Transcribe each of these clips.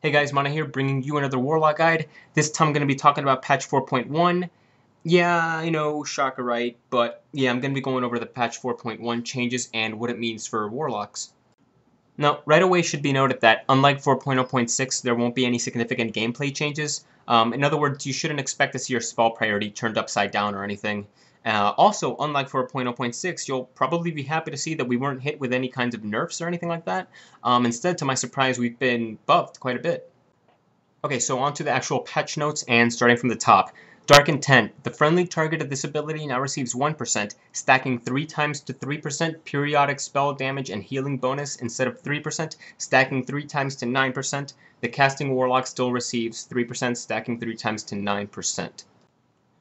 Hey guys, Mana here, bringing you another Warlock guide. This time I'm going to be talking about patch 4.1. Yeah, I know, shocker, right? But yeah, I'm going to be going over the patch 4.1 changes and what it means for Warlocks. Now, right away should be noted that unlike 4.0.6, there won't be any significant gameplay changes. In other words, you shouldn't expect to see your spell priority turned upside down or anything. Also, unlike 4.0.6, you'll probably be happy to see that we weren't hit with any kinds of nerfs or anything like that. Instead, to my surprise, we've been buffed quite a bit. Okay, so on to the actual patch notes, and starting from the top. Dark Intent. The friendly target of this ability now receives 1%, stacking 3 times to 3% periodic spell damage and healing bonus instead of 3%, stacking 3 times to 9%. The casting Warlock still receives 3%, stacking 3 times to 9%.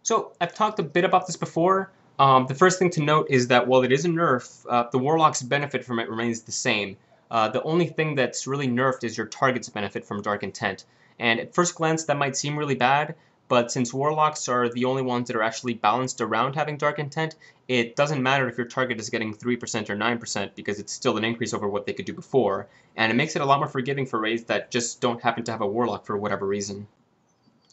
So, I've talked a bit about this before. The first thing to note is that while it is a nerf, the Warlock's benefit from it remains the same. The only thing that's really nerfed is your target's benefit from Dark Intent. And at first glance, that might seem really bad, but since Warlocks are the only ones that are actually balanced around having Dark Intent, it doesn't matter if your target is getting 3% or 9% because it's still an increase over what they could do before, and it makes it a lot more forgiving for raids that just don't happen to have a Warlock for whatever reason.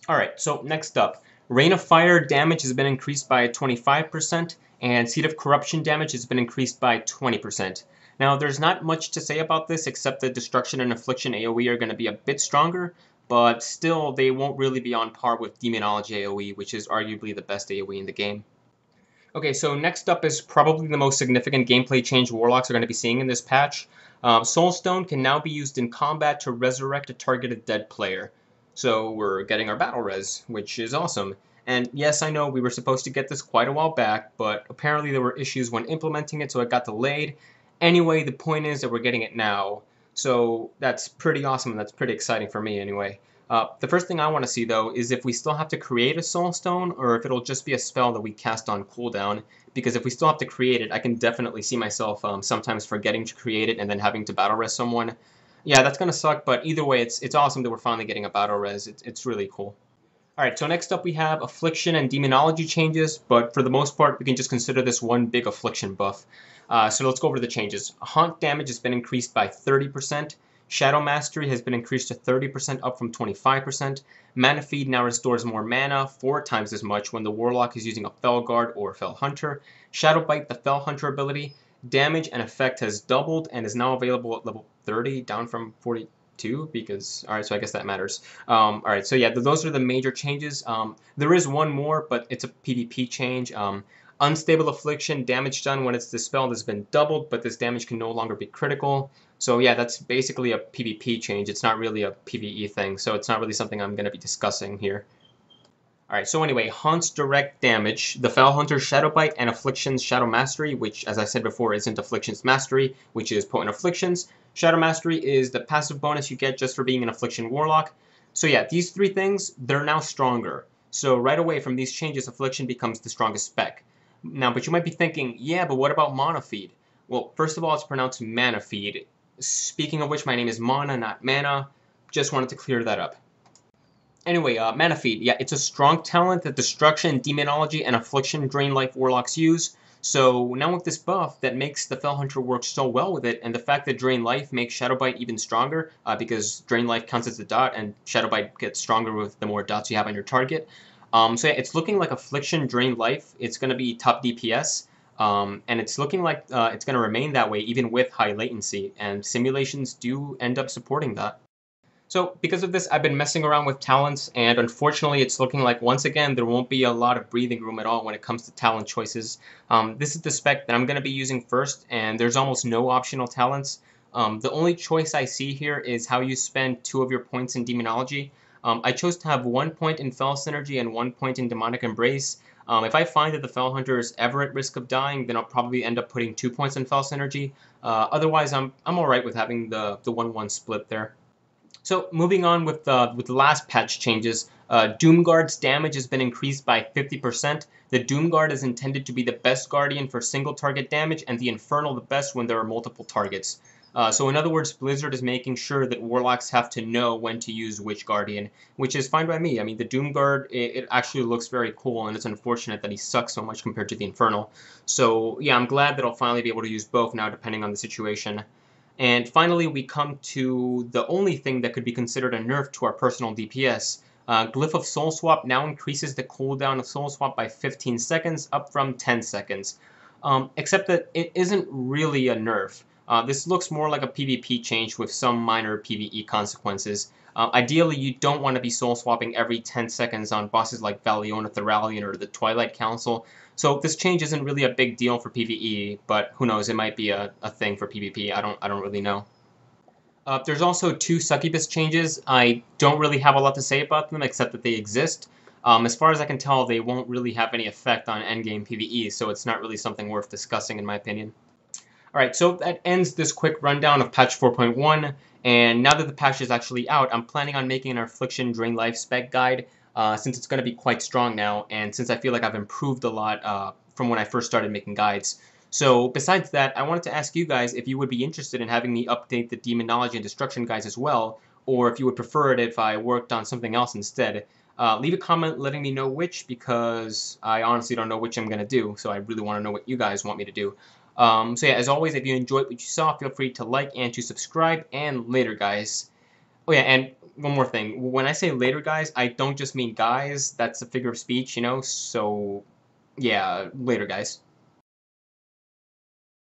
Alright, so next up. Rain of Fire damage has been increased by 25%, and Seed of Corruption damage has been increased by 20%. Now, there's not much to say about this except that Destruction and Affliction AoE are going to be a bit stronger, but still, they won't really be on par with Demonology AoE, which is arguably the best AoE in the game. Okay, so next up is probably the most significant gameplay change Warlocks are going to be seeing in this patch. Soulstone can now be used in combat to resurrect a targeted dead player. So we're getting our battle res, which is awesome. And yes, I know we were supposed to get this quite a while back, but apparently there were issues when implementing it, so it got delayed. Anyway, the point is that we're getting it now. So that's pretty awesome, and that's pretty exciting for me anyway. The first thing I want to see, though, is if we still have to create a Soul Stone, or if it'll just be a spell that we cast on cooldown. Because if we still have to create it, I can definitely see myself sometimes forgetting to create it and then having to battle res someone. Yeah, that's gonna suck, but either way, it's awesome that we're finally getting a battle res. It's really cool. Alright, so next up we have Affliction and Demonology changes, but for the most part, we can just consider this one big Affliction buff. So let's go over the changes. Haunt damage has been increased by 30%. Shadow Mastery has been increased to 30%, up from 25%. Mana Feed now restores more mana, 4 times as much when the Warlock is using a Fell Guard or Fell Hunter. Shadow Bite, the Fell Hunter ability, damage and effect has doubled and is now available at level 30, down from 42, because, alright, so I guess that matters. Alright, so yeah, those are the major changes. There is one more, but it's a PvP change. Unstable Affliction, damage done when it's dispelled has been doubled, but this damage can no longer be critical. So yeah, that's basically a PvP change. It's not really a PvE thing, so it's not really something I'm going to be discussing here. Alright, so anyway, Haunt's direct damage, the Fell Hunter's Shadow Bite, and Affliction's Shadow Mastery, which, as I said before, isn't Affliction's Mastery, which is Potent Afflictions. Shadow Mastery is the passive bonus you get just for being an Affliction Warlock. So yeah, these three things, they're now stronger. So right away from these changes, Affliction becomes the strongest spec. Now, but you might be thinking, yeah, but what about Mana Feed? Well, first of all, it's pronounced Mana Feed. Speaking of which, my name is Mana, not Mana. Just wanted to clear that up. Anyway, Mana Feed. Yeah, it's a strong talent that Destruction, Demonology, and Affliction Drain Life Warlocks use. So now with this buff that makes the Fell Hunter work so well with it, and the fact that Drain Life makes Shadow Bite even stronger, because Drain Life counts as a dot, and Shadow Bite gets stronger with the more dots you have on your target. So yeah, it's looking like Affliction Drain Life. It's going to be top DPS. And it's looking like it's going to remain that way even with high latency, and simulations do end up supporting that. So because of this, I've been messing around with talents, and unfortunately it's looking like once again there won't be a lot of breathing room at all when it comes to talent choices. This is the spec that I'm going to be using first, and there's almost no optional talents. The only choice I see here is how you spend 2 of your points in Demonology. I chose to have 1 point in Fell Synergy and 1 point in Demonic Embrace. If I find that the Fell Hunter is ever at risk of dying, then I'll probably end up putting 2 points in Fell Synergy. Otherwise, I'm alright with having the 1-1 split there. So moving on with the last patch changes, Doomguard's damage has been increased by 50%. The Doomguard is intended to be the best Guardian for single target damage, and the Infernal the best when there are multiple targets. So in other words, Blizzard is making sure that Warlocks have to know when to use which Guardian, which is fine by me. I mean, the Doomguard, it actually looks very cool, and it's unfortunate that he sucks so much compared to the Infernal. So yeah, I'm glad that I'll finally be able to use both now, depending on the situation. And finally, we come to the only thing that could be considered a nerf to our personal DPS. Glyph of Soul Swap now increases the cooldown of Soul Swap by 15 seconds, up from 10 seconds. Except that it isn't really a nerf. This looks more like a PvP change with some minor PvE consequences. Ideally, you don't want to be soul swapping every 10 seconds on bosses like Valiona Thoralion or the Twilight Council, so this change isn't really a big deal for PvE, but who knows, it might be a thing for PvP, I don't really know. There's also two succubus changes. I don't really have a lot to say about them except that they exist. As far as I can tell, they won't really have any effect on endgame PvE, so it's not really something worth discussing in my opinion. Alright, so that ends this quick rundown of patch 4.1, and now that the patch is actually out, I'm planning on making an Affliction Drain Life spec guide, since it's going to be quite strong now, and since I feel like I've improved a lot from when I first started making guides. So, besides that, I wanted to ask you guys if you would be interested in having me update the Demonology and Destruction guides as well, or if you would prefer it if I worked on something else instead. Leave a comment letting me know which, because I honestly don't know which I'm going to do, so I really want to know what you guys want me to do. So yeah, as always, if you enjoyed what you saw, feel free to like and to subscribe, and later, guys. Oh yeah, and one more thing. When I say later, guys, I don't just mean guys. That's a figure of speech, you know? So, yeah, later, guys.